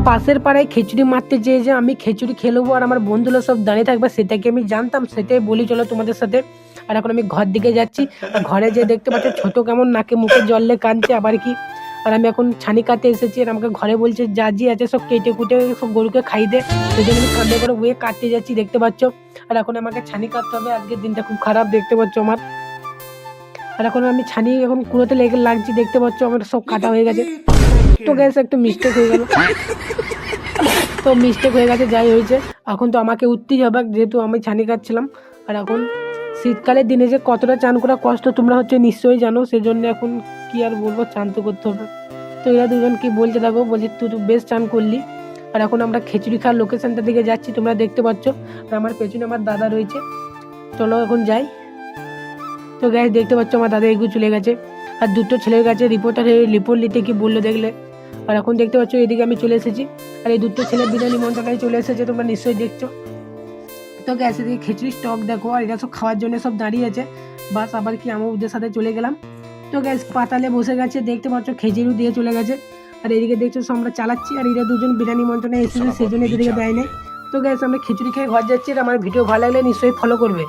পাশের পাড়ায় খিচুড়ি মারতে যেয়ে যে আমি খিচুড়ি খেয়ে নেবো আর আমার বন্ধুরা সব দাঁড়িয়ে থাকবে, সেটাকে আমি জানতাম, সেটাই বলি চলো তোমাদের সাথে। আর এখন আমি ঘর দিকে যাচ্ছি, আর ঘরে যেয়ে দেখতে পাচ্ছ ছোট কেমন নাকে মুখে জল কাঁদছে আবার কি। আর আমি এখন ছানি কাটতে এসেছি, আর আমাকে ঘরে বলছে যা জি আছে সব কেটে কুটে সব গরুকে খাই দে, সেই জন্য আমি কাঁদে করে বয়ে কাটতে যাচ্ছি দেখতে পাচ্ছ। আর এখন আমাকে ছানি কাটতে হবে, আজকের দিনটা খুব খারাপ দেখতে পাচ্ছ আমার। আর এখন আমি ছানি এখন কুড়োতে লাগছি দেখতে পাচ্ছ, আমার সব কাটা হয়ে গেছে। তো গ্যাস একটু মিস্টেক হয়ে গেল, তো মিস্টেক হয়ে গেছে, যাই হয়েছে। এখন তো আমাকে উঠতেই হবে যেহেতু আমি ছানি কাটছিলাম। আর এখন শীতকালের দিনে যে কতটা চান করা কষ্ট তোমরা হচ্ছে নিশ্চয়ই জানো, সেজন্য এখন কি আর বলবো, চান তো করতে হবে। তো এরা দুজন কি বলছে দেখো, বলছে তুই তো বেশ চান করলি। আর এখন আমরা খিচুড়ি খাওয়ার লোকেশনটার দিকে যাচ্ছি, তোমরা দেখতে পাচ্ছ। আর আমার পেছনে আমার দাদা রয়েছে, চলো এখন যাই। তো গ্যাস দেখতে পাচ্ছ আমার দাদা এগুলো চলে গেছে, আর দুটো ছেলের কাছে রিপোর্টার রিপোর্ট নিতে কি বললো দেখলে। আর এখন দেখতে পাচ্ছ এদিকে আমি চলে এসেছি, আর এই দুটো ছেলে বিনা নিমন্ত্রণে চলে এসেছে, তোমরা নিশ্চয়ই দেখছো। তো গ্যাস এদিকে খিচুড়ি স্টক দেখো, আর এরা সব খাওয়ার জন্য সব দাঁড়িয়ে আছে। বাস আবার কি আমি ওদের সাথে চলে গেলাম। তো গ্যাস পাতালে বসে গেছে দেখতে পাচ্ছ, খিচুড়ি দিয়ে চলে গেছে। আর এদিকে দেখছো সব আমরা চালাচ্ছি, আর এরা দুজন বিনা নিমন্ত্রণে এসেছে, সেই জন্য এদিকে দেয় নাই। তো গ্যাস আমরা খিচুড়ি খেয়ে ঘর যাচ্ছি, আর আমার ভিডিও ভালো লাগলে নিশ্চয়ই ফলো করবে।